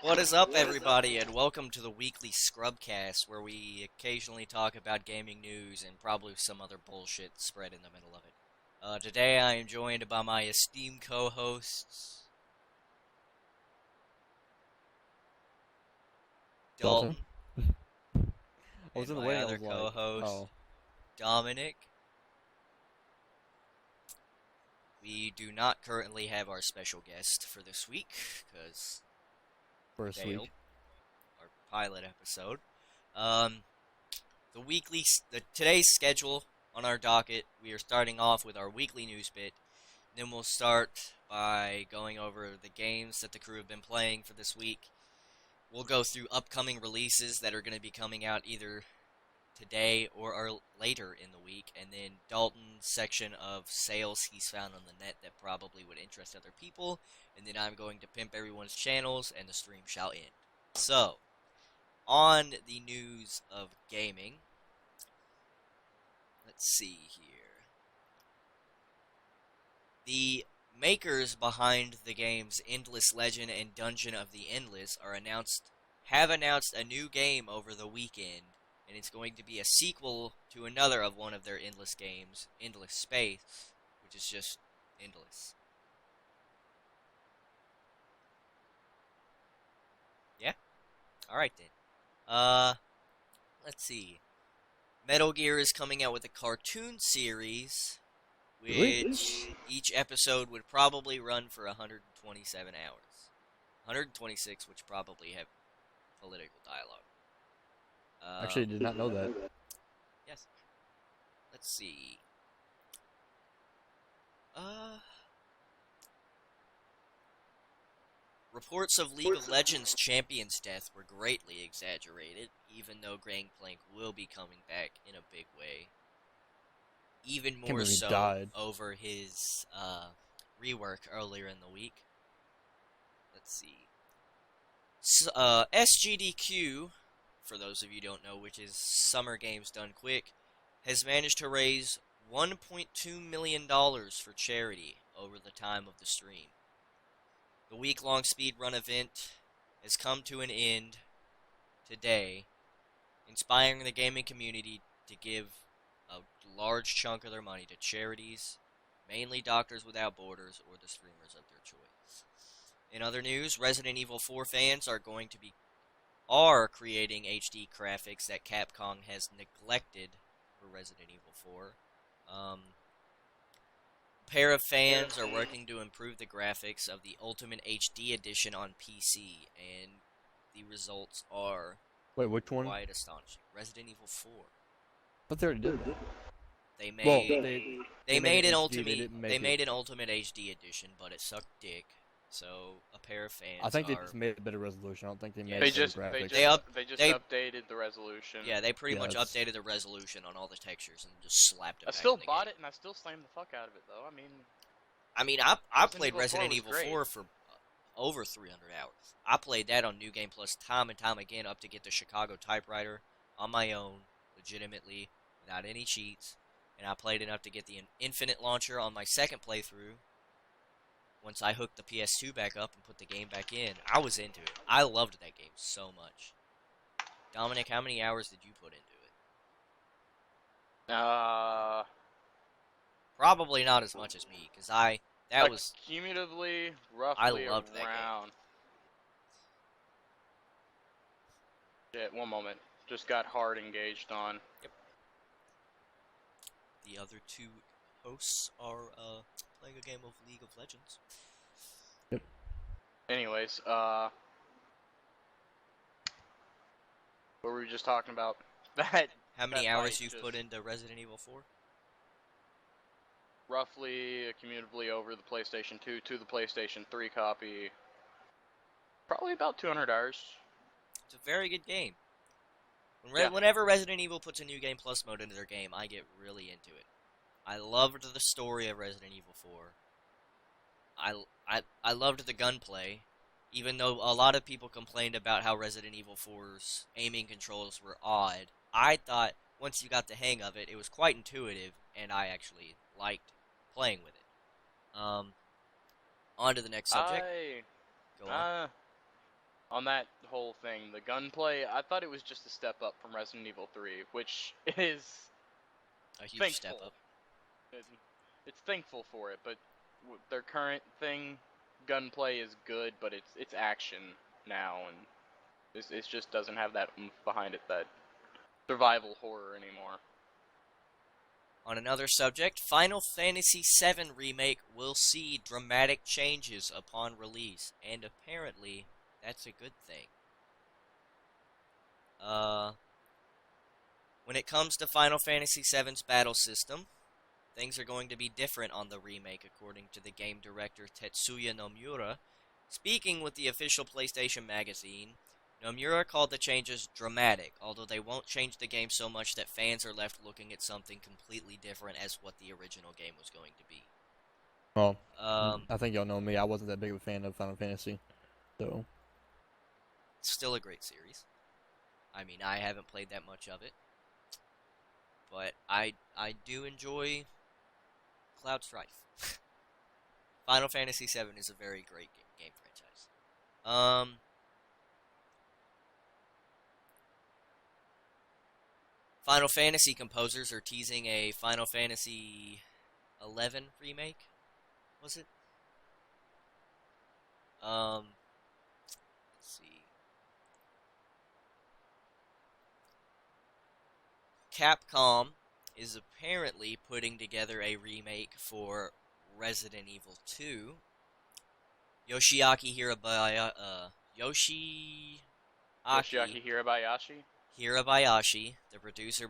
What is up, everybody, and welcome to the Weekly Scrubcast, where we occasionally talk about gaming news and probably some other bullshit spread in the middle of it. Today I am joined by my esteemed co-hosts, Dalton? Dalton, I was and in the my way and I other was like, co-host, oh, Dominic. We do not currently have our special guest for this week, because first failed week. our pilot episode. Um, today's schedule on our docket, we are starting off with our weekly news bit. Then we'll start by going over the games that the crew have been playing for this week. We'll go through upcoming releases that are going to be coming out either today or later in the week, and then Dalton's section of sales he's found on the net that probably would interest other people, and then I'm going to pimp everyone's channels, and the stream shall end. So, on the news of gaming, let's see here. The makers behind the games Endless Legend and Dungeon of the Endless have announced a new game over the weekend, and it's going to be a sequel to another of one of their Endless games, Endless Space, which is just endless. Yeah? Alright then. Let's see. Metal Gear is coming out with a cartoon series, Really? which each episode would probably run for 127 hours. 126, which probably have political dialogue. Actually, did not know that. Yes. Let's see. Uh, Reports of League of Legends Champion's death were greatly exaggerated, even though Gangplank will be coming back in a big way. Even Can't more believe he so died. over his rework earlier in the week. Let's see. SGDQ, for those of you who don't know, which is Summer Games Done Quick, has managed to raise $1.2 million for charity over the time of the stream. The week-long speedrun event has come to an end today, inspiring the gaming community to give a large chunk of their money to charities, mainly Doctors Without Borders or the streamers of their choice. In other news, Resident Evil 4 fans are creating HD graphics that Capcom has neglected for Resident Evil 4. A pair of fans are working to improve the graphics of the Ultimate HD edition on PC, and the results are Wait, which one? quite astonishing. Resident Evil 4. But they already did that. They Well, made they made it HD. They didn't they make made it. an Ultimate HD edition, but it sucked dick. So a pair of I fans think they are just made a better resolution. I don't think they Yeah, made They the same just they graphics. just they up they just they updated the resolution. yeah they pretty much Yes. updated the resolution on all the textures and just slapped it. I back still in the bought game. it and I still slammed the fuck out of it though. I mean, I played Resident Evil 4 for over 300 hours. I played that on New Game Plus time and time again up to get the Chicago typewriter on my own, legitimately, without any cheats. And I played enough to get the Infinite Launcher on my second playthrough. Once I hooked the PS2 back up and put the game back in, I was into it. I loved that game so much. Dominic, how many hours did you put into it? Probably not as much as me, because that was cumulatively roughly I loved that game. around. Shit, one moment. Just got hard engaged on. Yep. The other two hosts are playing a game of League of Legends. Yep. Anyways, what were we just talking about? That How many that hours fight you've just- put into Resident Evil 4? Roughly cumulatively over the PlayStation 2 to the PlayStation 3 copy. Probably about 200 hours. It's a very good game. Yeah. Whenever Resident Evil puts a new game plus mode into their game, I get really into it. I loved the story of Resident Evil 4. I loved the gunplay, even though a lot of people complained about how Resident Evil 4's aiming controls were odd. I thought once you got the hang of it, it was quite intuitive, and I actually liked playing with it. On to the next subject. Go on. On on that whole thing, the gunplay, I thought it was just a step up from Resident Evil 3, which is A huge thankful. step up. It's thankful for it, but their current thing, gunplay is good, but it's action now, and it just doesn't have that oomph behind it, that survival horror anymore. On another subject, Final Fantasy VII Remake will see dramatic changes upon release, and apparently, that's a good thing. When it comes to Final Fantasy VII's battle system, things are going to be different on the remake, according to the game director Tetsuya Nomura. Speaking with the official PlayStation magazine, Nomura called the changes dramatic, although they won't change the game so much that fans are left looking at something completely different as what the original game was going to be. Well, I think y'all know me. I wasn't that big of a fan of Final Fantasy, so It's still a great series. I mean, I haven't played that much of it, but I do enjoy Cloud Strife. Final Fantasy VII is a very great game franchise. Final Fantasy composers are teasing a Final Fantasy XI remake. Was it? Let's see. Capcom is apparently putting together a remake for Resident Evil 2. Yoshiaki Hirabayashi, the producer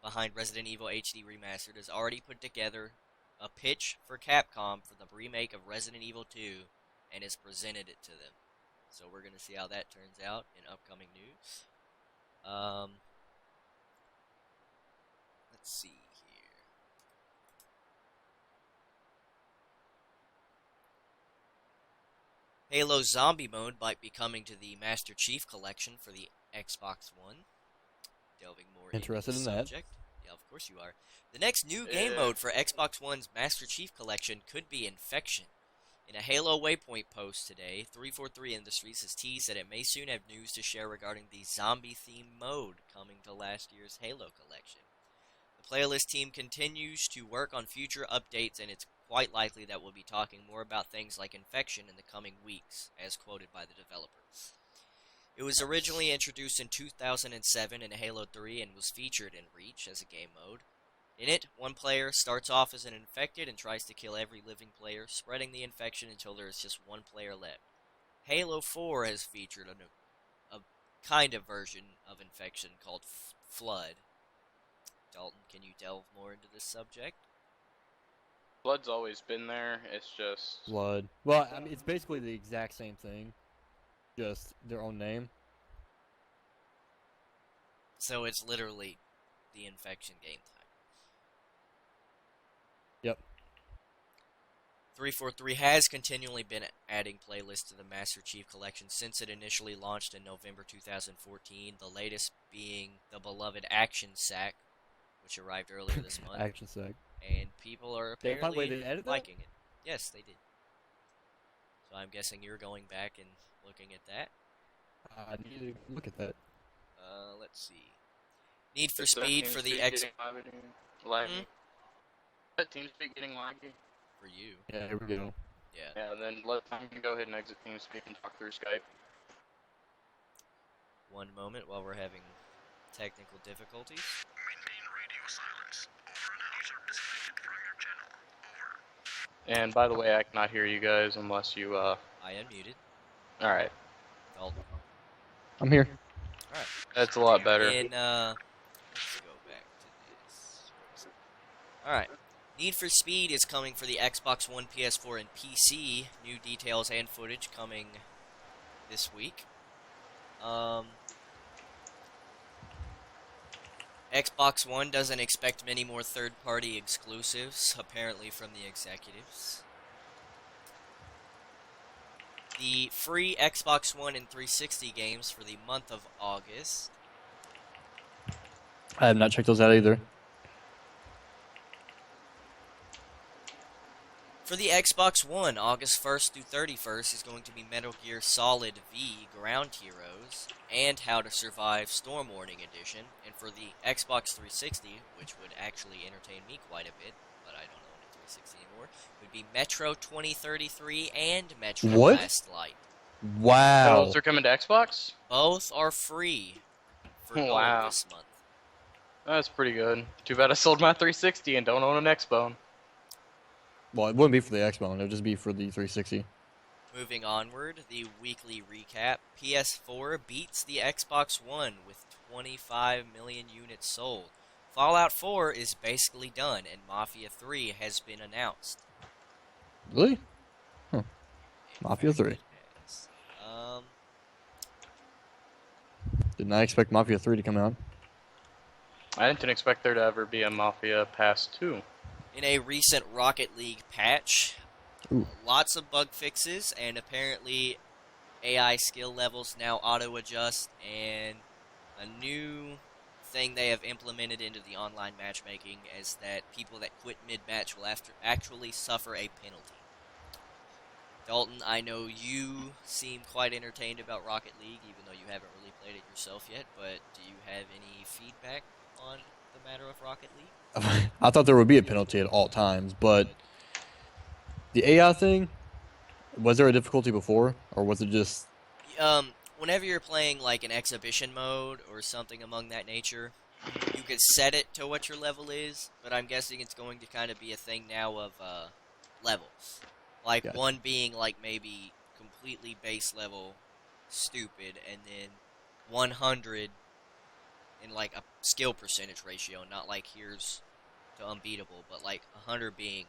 behind Resident Evil HD Remastered, has already put together a pitch for Capcom for the remake of Resident Evil 2 and has presented it to them. So we're going to see how that turns out in upcoming news. Let's see here. Halo Zombie Mode might be coming to the Master Chief Collection for the Xbox One. Delving more interested into the in that. subject. Yeah, of course you are. The next new game mode for Xbox One's Master Chief Collection could be Infection. In a Halo Waypoint post today, 343 Industries has teased that it may soon have news to share regarding the zombie-themed mode coming to last year's Halo collection. The playlist team continues to work on future updates, and it's quite likely that we'll be talking more about things like Infection in the coming weeks, as quoted by the developer. It was originally introduced in 2007 in Halo 3 and was featured in Reach as a game mode. In it, one player starts off as an infected and tries to kill every living player, spreading the infection until there is just one player left. Halo 4 has featured a kind of version of infection called Flood. Dalton, can you delve more into this subject? Blood's always been there, it's just... Blood. Well, I mean, it's basically the exact same thing, just their own name. So it's literally the infection game type. Yep. 343 has continually been adding playlists to the Master Chief Collection since it initially launched in November 2014, the latest being the beloved Action Sack, which arrived earlier this month. Action Sack. And people are They found a way apparently to edit that? liking it. Yes, they did. So I'm guessing you're going back and looking at that. I need to look at that. Let's see. Need for Speed for the X... Laggy. That TeamSpeak getting laggy? For you. Yeah, here we go. Yeah. Yeah, then let time go ahead and exit TeamSpeak and talk through Skype. One moment while we're having technical difficulties. Maintain radio silence. Over and out. User disconnected from your channel. Over. And by the way, I cannot hear you guys unless you, I unmuted. Alright. Dalton. I'm here. Alright. That's a lot better. Let's go back to this. Alright. Need for Speed is coming for the Xbox One, PS4, and PC. New details and footage coming this week. Xbox One doesn't expect many more third-party exclusives, apparently from the executives. The free Xbox One and 360 games for the month of August. I have not checked those out either. For the Xbox One, August 1st through 31st is going to be Metal Gear Solid V Ground Heroes and How to Survive Storm Warning Edition. And for the Xbox 360, which would actually entertain me quite a bit, but I don't own a 360 anymore, would be Metro 2033 and Metro What? Last Light. Wow. Those are coming to Xbox? Both are free for gold Wow. this month. That's pretty good. Too bad I sold my 360 and don't own an Xbone. Well, it wouldn't be for the Xbox. It would just be for the 360. Moving onward, the weekly recap. PS4 beats the Xbox One with 25 million units sold. Fallout 4 is basically done, and Mafia 3 has been announced. Really? Huh. Mafia 3. Yes. Did not expect Mafia 3 to come out. I didn't expect there to ever be a Mafia Pass 2. In a recent Rocket League patch, Ooh. lots of bug fixes, and apparently AI skill levels now auto-adjust, and a new thing they have implemented into the online matchmaking is that people that quit mid-match will actually suffer a penalty. Dalton, I know you seem quite entertained about Rocket League, even though you haven't really played it yourself yet, but do you have any feedback on the matter of Rocket League? I thought there would be a penalty at all times, but the AI thing, was there a difficulty before, or was it just... Whenever you're playing like an exhibition mode or something among that nature, you could set it to what your level is, but I'm guessing it's going to kind of be a thing now of levels. Like Gotcha. one being like maybe completely base level stupid, and then 100 in like a skill percentage ratio, not like here's to unbeatable, but like 100 being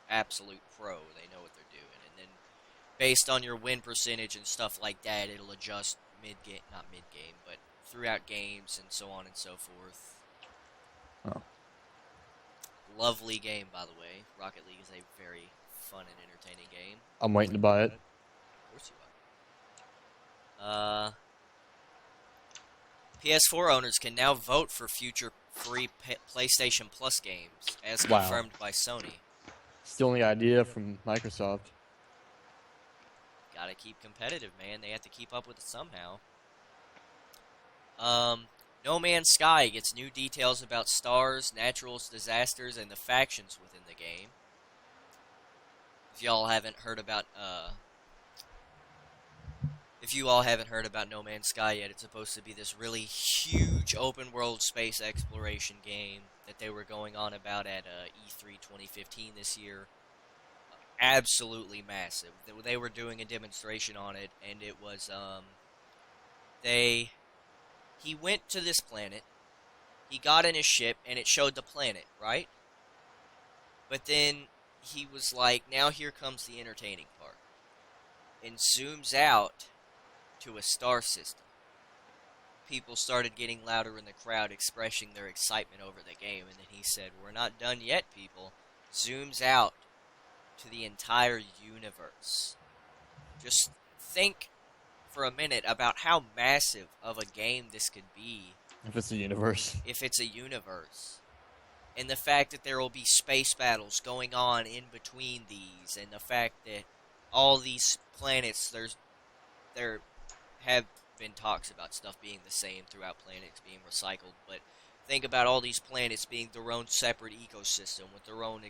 absolute pro, they know what they're doing, and then based on your win percentage and stuff like that, it'll adjust mid-game, not mid-game, but throughout games and so on and so forth. Oh. Lovely game, by the way. Rocket League is a very fun and entertaining game. I'm waiting to buy it. Of course you are. PS4 owners can now vote for future free PlayStation Plus games, as Wow. confirmed by Sony. It's the only idea from Microsoft. Gotta keep competitive, man. They have to keep up with it somehow. No Man's Sky gets new details about stars, natural disasters, and the factions within the game. If y'all haven't heard about No Man's Sky yet, it's supposed to be this really huge open world space exploration game that they were going on about at E3 2015 this year. Absolutely massive. They were doing a demonstration on it, and it was he went to this planet, he got in his ship, and it showed the planet, right? But then he was like, now here comes the entertaining part, and zooms out to a star system. People started getting louder in the crowd, expressing their excitement over the game, and then he said, we're not done yet, people. Zooms out to the entire universe. Just think for a minute about how massive of a game this could be. If it's a universe. If it's a universe. And the fact that there will be space battles going on in between these, and the fact that all these planets, there have been talks about stuff being the same throughout planets being recycled, but think about all these planets being their own separate ecosystem with their own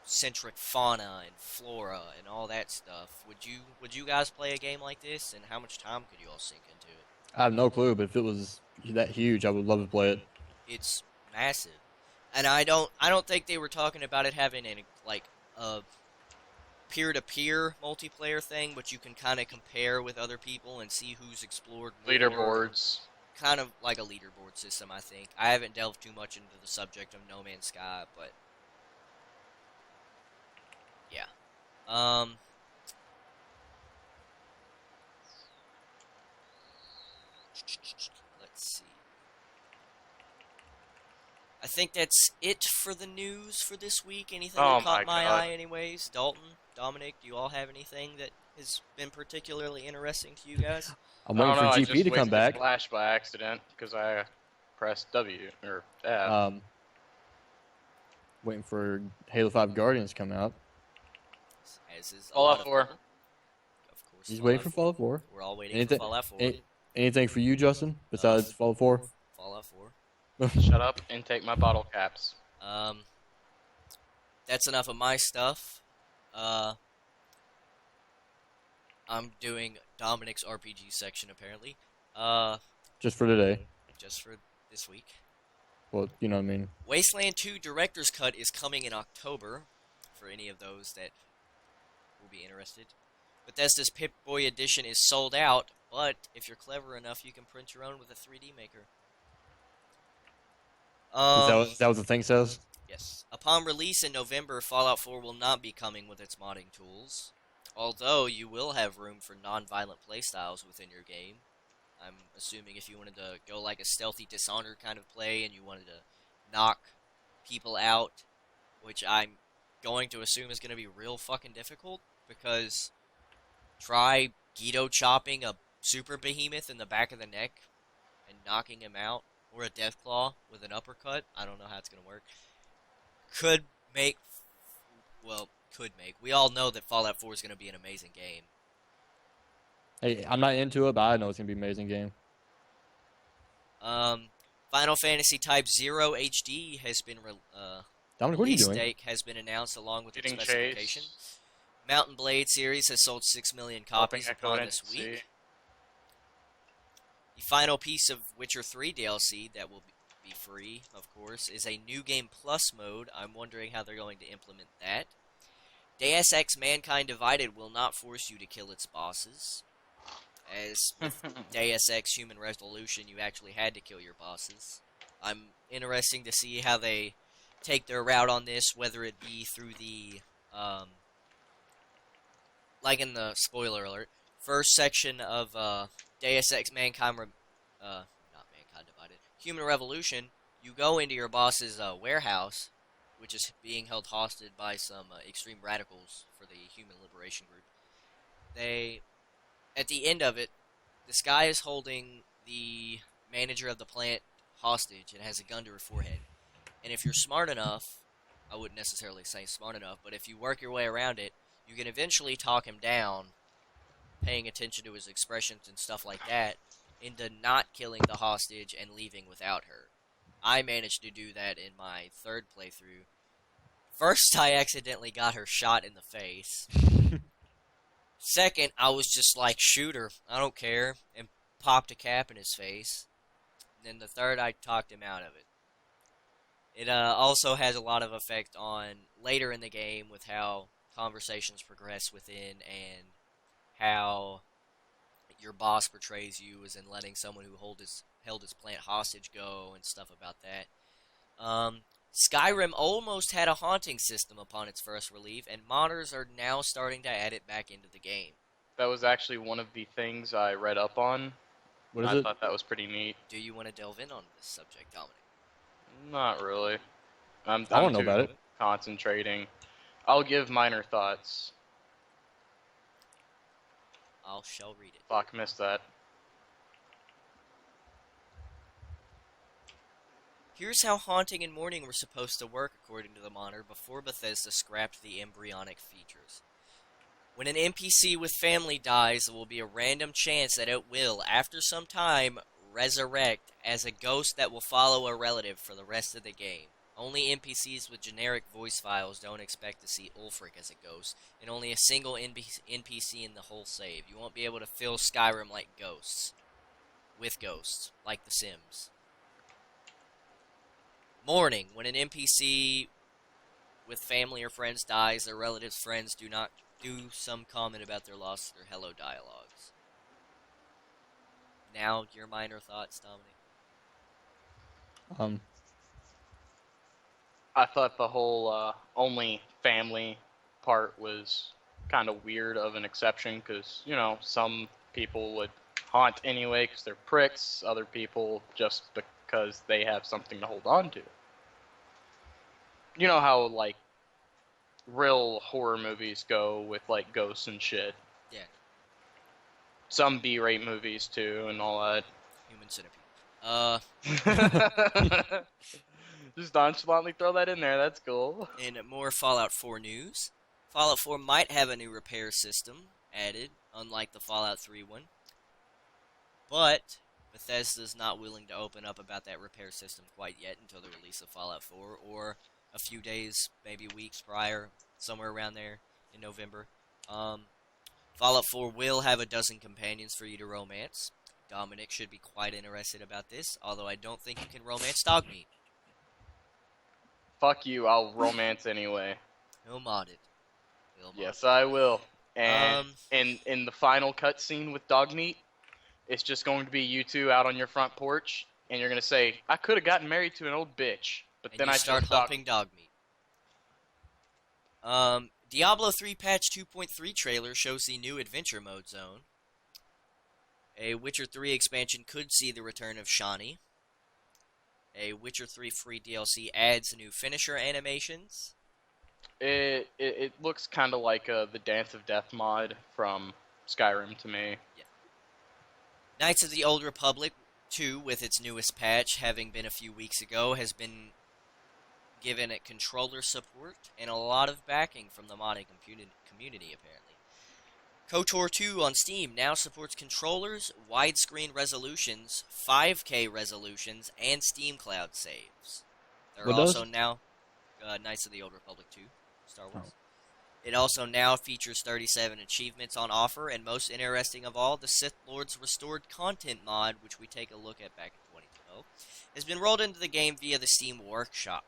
eccentric fauna and flora and all that stuff. Would you guys play a game like this, and how much time could you all sink into it? I have no clue, but if it was that huge, I would love to play it. It's massive. And I don't think they were talking about it having a peer-to-peer multiplayer thing, but you can kind of compare with other people and see who's explored more. Leaderboards. Kind of like a leaderboard system, I think. I haven't delved too much into the subject of No Man's Sky, but yeah. Let's see. I think that's it for the news for this week. Anything Oh that caught my my God. eye anyways? Dalton, Dominic, do you all have anything that has been particularly interesting to you guys? I'm I waiting don't know, for I GP just to come wasted back. Flash by accident because I pressed W or F. Waiting for Halo 5 Guardians to come out. as is a Fallout lot of 4. people. Of course, He's waiting for Fallout 4. We're all waiting Anything, for Fallout 4. anything for you, Justin, besides Fallout 4? Fallout 4. Shut up and take my bottle caps. That's enough of my stuff. I'm doing Dominic's RPG section apparently. Just for today. Just for this week. Well, you know what I mean. Wasteland 2 Director's Cut is coming in October, for any of those that will be interested. Bethesda's Pip-Boy Edition is sold out, but if you're clever enough, you can print your own with a 3D maker. Is that what the thing says? Yes. Upon release in November, Fallout 4 will not be coming with its modding tools, although you will have room for non-violent playstyles within your game. I'm assuming if you wanted to go like a stealthy Dishonored kind of play and you wanted to knock people out, which I'm going to assume is going to be real fucking difficult, because try Guido chopping a super behemoth in the back of the neck and knocking him out, or a Deathclaw with an uppercut. I don't know how it's going to work. Could make. We all know that Fallout 4 is going to be an amazing game. Hey, I'm not into it, but I know it's gonna be an amazing game. Final Fantasy Type 0 HD has been Dominic, what are you release doing? date has been announced along with its Getting specification. chased. Mountain Blade series has sold 6 million copies Echo upon this Entity. week. The final piece of Witcher 3 DLC that will be free, of course, is a New Game Plus mode. I'm wondering how they're going to implement that. Deus Ex Mankind Divided will not force you to kill its bosses. As with Deus Ex Human Revolution, you actually had to kill your bosses. I'm interesting to see how they take their route on this, whether it be through the, like in the spoiler alert, first section of Deus Ex Mankind, not Mankind Divided, Human Revolution, you go into your boss's warehouse, which is being held hostage by some extreme radicals for the Human Liberation Group. At the end of it, this guy is holding the manager of the plant hostage and has a gun to her forehead. And if you're smart enough, I wouldn't necessarily say smart enough, but if you work your way around it, you can eventually talk him down, paying attention to his expressions and stuff like that, into not killing the hostage and leaving without her. I managed to do that in my third playthrough. First, I accidentally got her shot in the face. Second, I was just like, shoot her, I don't care, and popped a cap in his face. And then the third, I talked him out of it. It also has a lot of effect on later in the game with how conversations progress within and how your boss portrays you as in letting someone who held his plant hostage go and stuff about that. Skyrim almost had a haunting system upon its first release, and modders are now starting to add it back into the game. That was actually one of the things I read up on. What is I it? thought that was pretty neat. Do you want to delve in on this subject, Dominic? Not really. I'm I don't know too about it. concentrating. I'll give minor thoughts. I shall read it. Fuck, missed that. Here's how haunting and mourning were supposed to work according to the modder before Bethesda scrapped the embryonic features. When an NPC with family dies, there will be a random chance that it will, after some time, resurrect as a ghost that will follow a relative for the rest of the game. Only NPCs with generic voice files don't expect to see Ulfric as a ghost, and only a single NPC in the whole save. You won't be able to fill Skyrim like ghosts. With ghosts, like The Sims. Mourning. When an NPC with family or friends dies, their relatives' friends do not do some comment about their loss or hello dialogues. Now, your minor thoughts, Dominic? I thought the whole only family part was kind of weird of an exception, because, you know, some people would haunt anyway because they're pricks, other people just because they have something to hold on to. You know how, like, real horror movies go with, like, ghosts and shit. Yeah. Some B-rate movies, too, and all that. Human Centipede. Just nonchalantly throw that in there, that's cool. In more Fallout 4 news, Fallout 4 might have a new repair system added, unlike the Fallout 3 one. But Bethesda's not willing to open up about that repair system quite yet until the release of Fallout 4, or a few days, maybe weeks prior, somewhere around there in November. Fallout 4 will have a dozen companions for you to romance. Dominic should be quite interested about this, although I don't think you can romance Dogmeat. Fuck you, I'll romance anyway. He'll mod it. He'll mod Yes, it. I will. And Um, in the final cutscene with Dogmeat, it's just going to be you two out on your front porch, and you're gonna say, "I could have gotten married to an old bitch, but and then you I start chose Dog." humping Dogmeat. Diablo 3 Patch 2.3 trailer shows the new Adventure Mode zone. A Witcher 3 expansion could see the return of Shani. A Witcher 3 free DLC adds new finisher animations. It looks kind of like the Dance of Death mod from Skyrim to me. Knights of the Old Republic 2, with its newest patch, having been a few weeks ago, has been given it controller support and a lot of backing from the modding community, apparently. KOTOR 2 on Steam now supports controllers, widescreen resolutions, 5K resolutions, and Steam Cloud saves. There are What also does? now Knights of the Old Republic 2, Star Wars. It also now features 37 achievements on offer, and most interesting of all, the Sith Lord's Restored Content mod, which we take a look at back in 2012, has been rolled into the game via the Steam Workshop.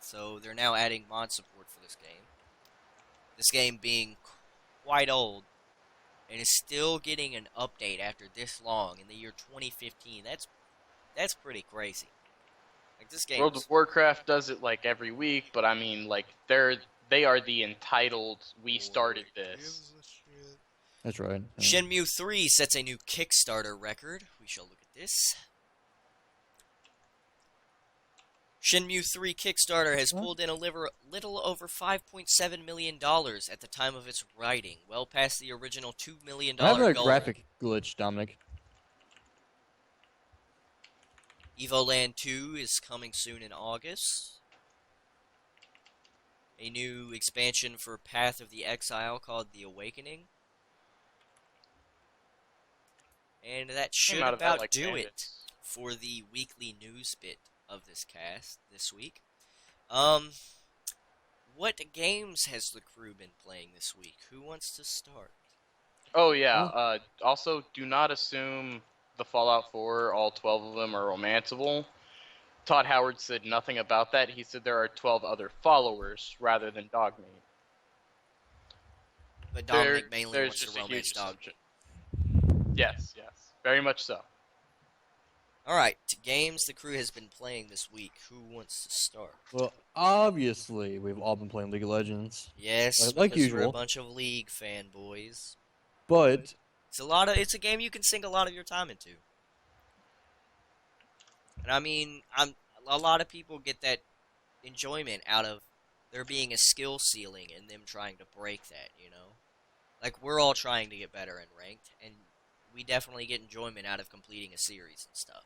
So they're now adding mod support for this game. This game being quite old, and is still getting an update after this long in the year 2015. That's pretty crazy. Like, this game. World of Warcraft does it like every week, but I mean, like they are the entitled. We started this. That's right. Yeah. Shenmue 3 sets a new Kickstarter record. We shall look at this. Shenmue 3 Kickstarter has pulled in a little over $5.7 million at the time of its writing, well past the original $2 million I'm having a goal. graphic glitch, Dominic. Evoland 2 is coming soon in August. A new expansion for Path of the Exile called The Awakening. And that should out of that, about like, do it bandits. for the weekly news bit of this cast this week. What games has the crew been playing this week? Who wants to start? Oh yeah. Also, do not assume the Fallout 4, all 12 of them are romanceable. Todd Howard said nothing about that. He said there are 12 other followers rather than Dogmeat. But Dominic There- mainly there's wants to just a romance huge Dog. assumption. Yes, very much so. Alright, games the crew has been playing this week. Who wants to start? Well, obviously, we've all been playing League of Legends, Yes, like because we're a usual. bunch of League fanboys. but It's a game you can sink a lot of your time into. And I mean, a lot of people get that enjoyment out of there being a skill ceiling and them trying to break that, you know? Like, we're all trying to get better in ranked, and we definitely get enjoyment out of completing a series and stuff.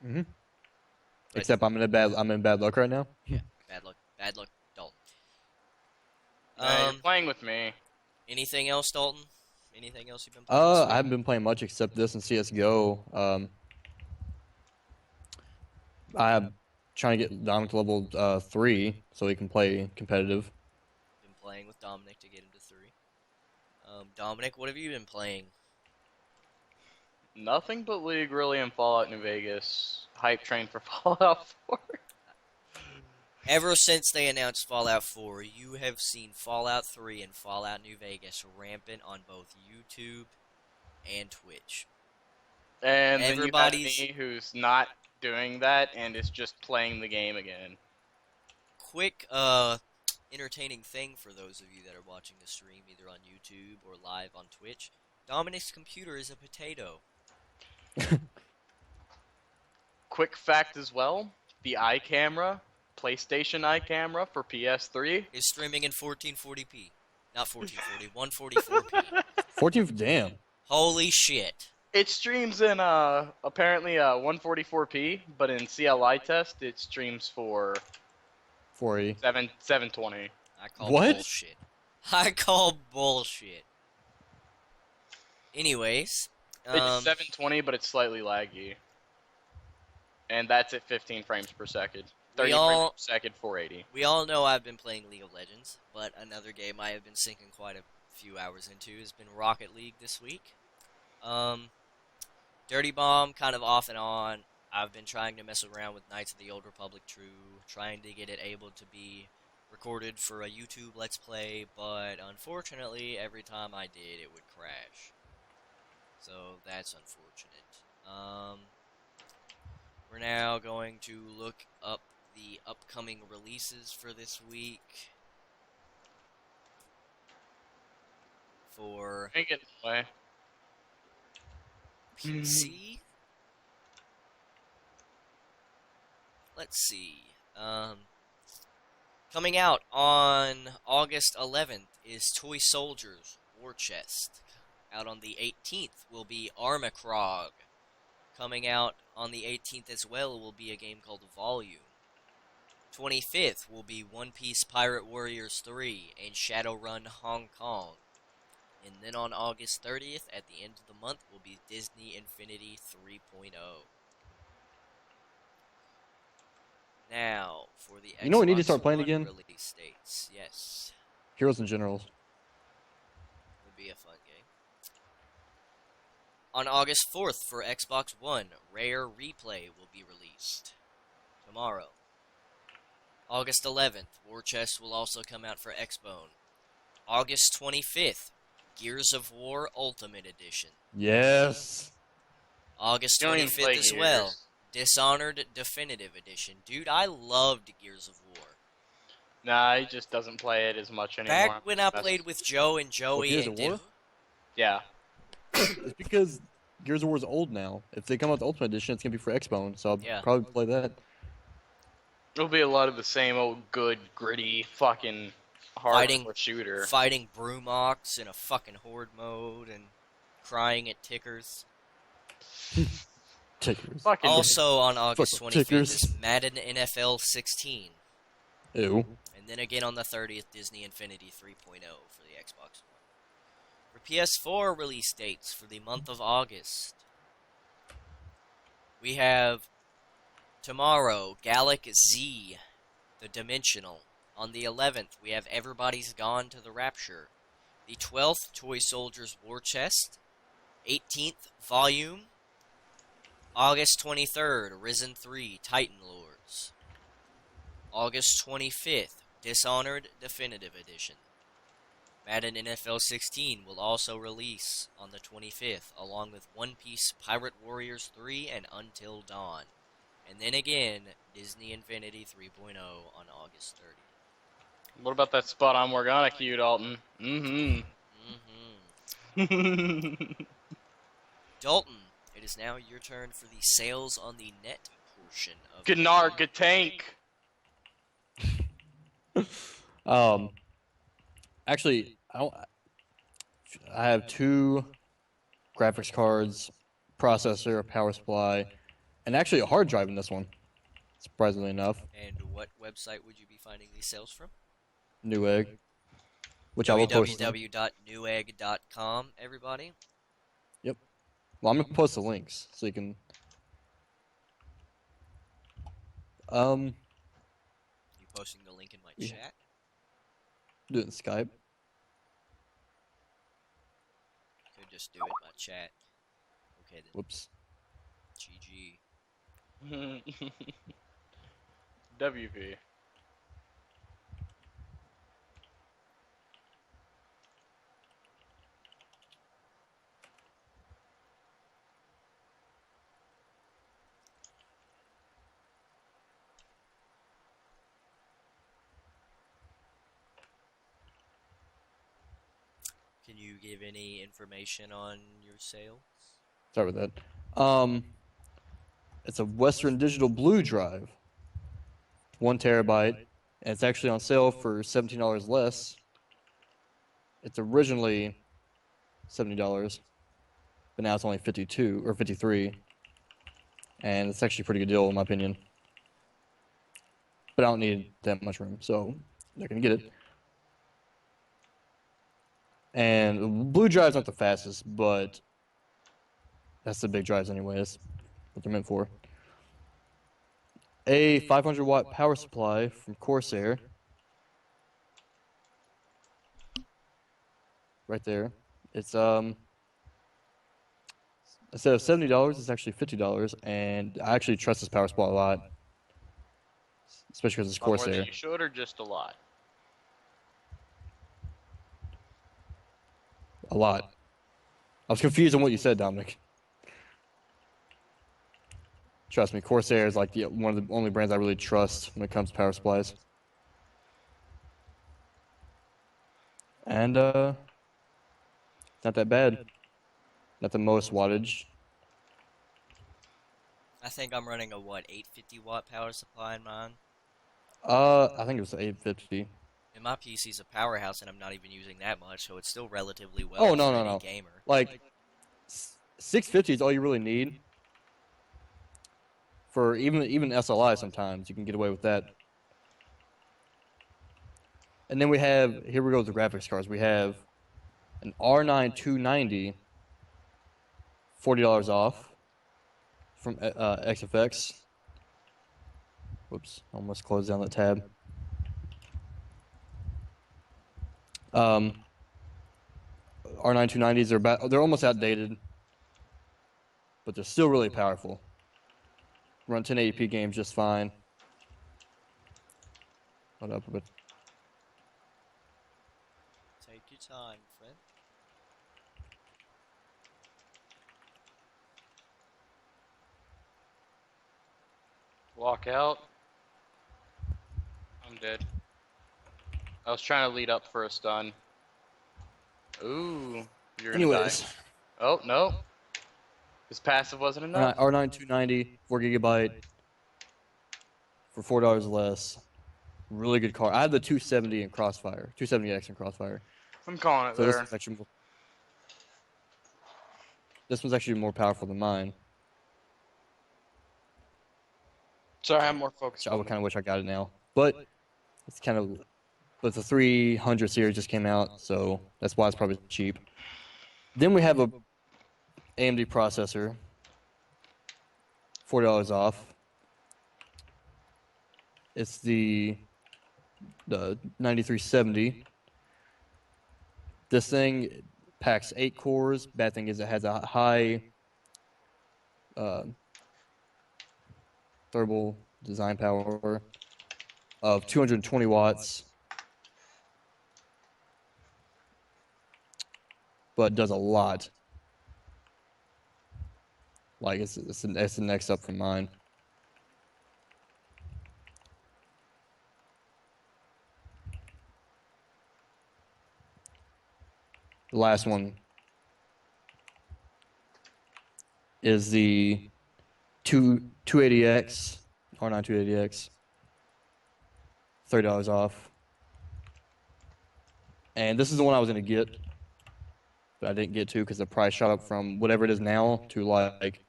But- except I'm in bad luck right now. Bad luck, Dalton. You're playing with me. Anything else, Dalton? Anything else you've been playing this week? I haven't been playing much except this and CS:GO. I'm trying to get Dominic to level 3 so he can play competitive. Been playing with Dominic to get him to 3. Dominic, what have you been playing? Nothing but League, really, and Fallout New Vegas. Hype train for Fallout 4. Ever since they announced Fallout 4, you have seen Fallout 3 and Fallout New Vegas rampant on both YouTube and Twitch. And then Everybody's- you have me who's not doing that and is just playing the game again. Quick, entertaining thing for those of you that are watching the stream, either on YouTube or live on Twitch. Dominic's computer is a potato. Quick fact as well, the iCamera, PlayStation iCamera for PS3, Is streaming in 1440p. Not 1440, 144p. 14, damn. Holy shit. it streams in apparently 144p, but in CLI test it streams for 480. 720. I call What? bullshit. I call bullshit. Anyways, It's 720, but it's slightly laggy. And that's at 15 frames per second. 30 frames per second, 480. we all know I've been playing League of Legends, but another game I have been sinking quite a few hours into has been Rocket League this week. Dirty Bomb, kind of off and on. I've been trying to mess around with Knights of the Old Republic True, trying to get it able to be recorded for a YouTube Let's Play, but unfortunately, every time I did, it would crash. So that's unfortunate. We're now going to look up the upcoming releases for this week. For Ain't getting in the way. PC? Let's see. Coming out on August 11th is Toy Soldiers War Chest. Out on the 18th will be Armacrog. Coming out on the 18th as well will be a game called Volume. 25th will be One Piece Pirate Warriors 3 and Shadowrun Hong Kong. And then on August 30th, at the end of the month, will be Disney Infinity 3.0. Now, for the You know what we need to Xbox start playing One again? release dates. Yes, Heroes and Generals. would be a fun game. On August 4th for Xbox One, Rare Replay will be released. Tomorrow. August 11th, War Chest will also come out for Xbone. August 25th, Gears of War Ultimate Edition. Yes. August You don't even 25th play as Gears. well, Dishonored Definitive Edition. Dude, I loved Gears of War. Nah, he just doesn't play it as much anymore. Back when I played with Joe and Joey Gears and of did... War? Yeah. It's because Gears of War is old now. If they come out with the Ultimate Edition, it's gonna be for Xbone, so I'll Yeah. probably play that. It'll be a lot of the same old good, gritty, fucking hardcore shooter. Fighting Broomox in a fucking horde mode and crying at tickers. Tickers. Fucking Also on August Fuck 25th tickers. is Madden NFL 16. Ew. And then again on the 30th, Disney Infinity 3.0 for the Xbox One. For PS4 release dates for the month of August, we have tomorrow, Gallic Z, The Dimensional. On the 11th, we have Everybody's Gone to the Rapture. The 12th, Toy Soldiers War Chest. 18th, Volume. August 23rd, Risen 3, Titan Lords. August 25th, Dishonored Definitive Edition. Madden NFL 16 will also release on the 25th, along with One Piece Pirate Warriors 3 and Until Dawn. And then again, Disney Infinity 3.0 on August 30th. What about that spot on Morgana queue, Dalton? Mm-hmm. Dalton, it is now your turn for the sales on the net portion of Gnar, Gatank. Actually, I have two graphics cards, processor, a power supply, and actually a hard drive in this one. Surprisingly enough, And what website would you be finding these sales from? Newegg, which I will post. www.newegg.com, everybody. Well, I'm gonna post the links so you can. You posting the link in my Yeah. chat? Do it in Skype. Could just do it in my chat. Okay then. Whoops. GG. WP. Can you give any information on your sales? Sorry about that. It's a Western Digital Blue drive, 1 terabyte, and it's actually on sale for $17 less. It's originally $70, but now it's only 52 or 53, and it's actually a pretty good deal in my opinion. But I don't need that much room, so they're gonna get it. And blue drives aren't the fastest, but that's the big drives anyway. That's what they're meant for. A 500-watt power supply from Corsair. Right there. It's instead of $70, it's actually $50, and I actually trust this power supply a lot, especially because it's A lot more than Corsair. you should, or just a lot? A lot. I was confused on what you said, Dominic. Trust me, Corsair is like one of the only brands I really trust when it comes to power supplies. And it's not that bad. Not the most wattage. I think I'm running a 850-watt power supply in mine. I think it was 850. And my PC's a powerhouse, and I'm not even using that much, so it's still relatively well Oh for no any no. gamer. Like 650 is all you really need. For even SLI sometimes you can get away with that. And then here we go with the graphics cards. We have an R9 290, $40 off from XFX. Whoops, almost closed down that tab. R9 290s they're almost outdated, but they're still really powerful. Run 1080p games just fine. Hold up a bit. Take your time, friend. Walk out. I'm dead. I was trying to lead up for a stun. Ooh, you're gonna Anyways, die. Oh, no. His passive wasn't enough. R9 290, 4 GB for $4 less. Really good card. I have the 270 in Crossfire, 270X in Crossfire. I'm calling it So there. this one's actually more powerful than mine. Sorry, I'm more focused. I would kind of wish I got it now, but but the 300 series just came out, so that's why it's probably cheap. Then we have a AMD processor, $4 off. It's the 9370. This thing packs 8 cores. Bad thing is it has a high thermal design power of 220 watts, but does a lot. Like it's the next up from mine. The last one is the 280X, R9 280X, $30 off. And this is the one I was going to get, but I didn't get to because the price shot up from whatever it is now to like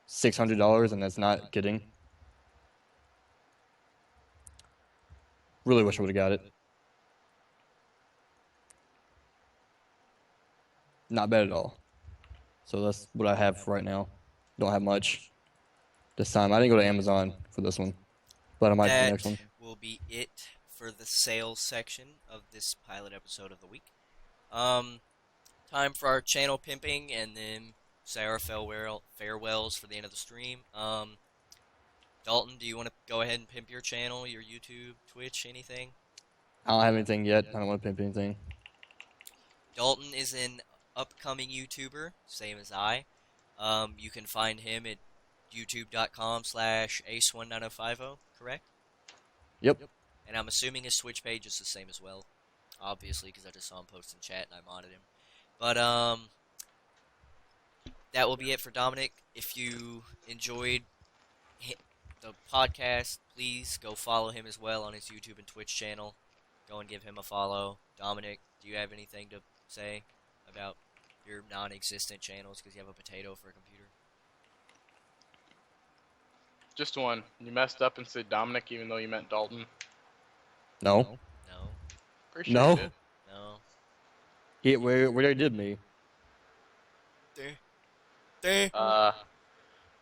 $600, and that's not kidding. Really wish I would have got it. Not bad at all. So that's what I have right now. Don't have much this time. I didn't go to Amazon for this one, but I might for the next one. That will be it for the sales section of this pilot episode of the week. Time for our channel pimping, and then say our farewells for the end of the stream. Dalton, do you want to go ahead and pimp your channel, your YouTube, Twitch, anything? I don't have anything yet. I don't want to pimp anything. Dalton is an upcoming YouTuber, same as I. You can find him at youtube.com/ace19050, correct? Yep. And I'm assuming his Twitch page is the same as well, obviously, because I just saw him post in chat and I modded him. But that will be it for Dominic. If you enjoyed the podcast, please go follow him as well on his YouTube and Twitch channel. Go and give him a follow. Dominic, do you have anything to say about your non-existent channels because you have a potato for a computer? Just one. You messed up and said Dominic even though you meant Dalton. No. No. Pretty sure No. you did. No. Where they did me.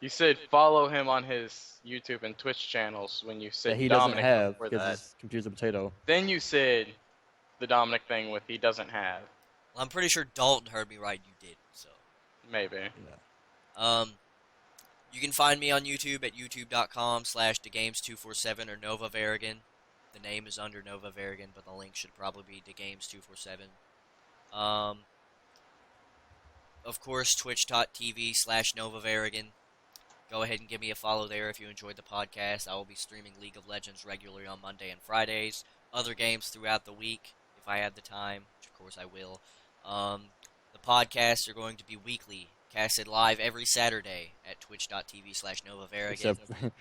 You said follow him on his YouTube and Twitch channels when you That said he doesn't Dominic have before because that. his computer's a potato. Then you said the Dominic thing with he doesn't have. Well, I'm pretty sure Dalton heard me right. You did. So, Maybe. Yeah. you can find me on YouTube at youtube.com/thegames247 or Nova Varigan. The name is under Nova Varigan, but the link should probably be thegames247. Of course, twitch.tv/Nova Varigan. Go ahead and give me a follow there if you enjoyed the podcast. I will be streaming League of Legends regularly on Monday and Fridays. Other games throughout the week, if I have the time, which of course I will. The podcasts are going to be weekly, casted live every Saturday at twitch.tv/Nova Varigan.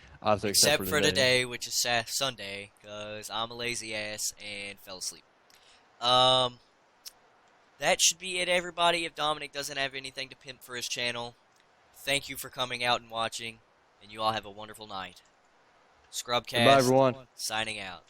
Except for today, which is Sunday, because I'm a lazy ass and fell asleep. That should be it, everybody. If Dominic doesn't have anything to pimp for his channel, thank you for coming out and watching, and you all have a wonderful night. Scrubcast, Goodbye, everyone. signing out.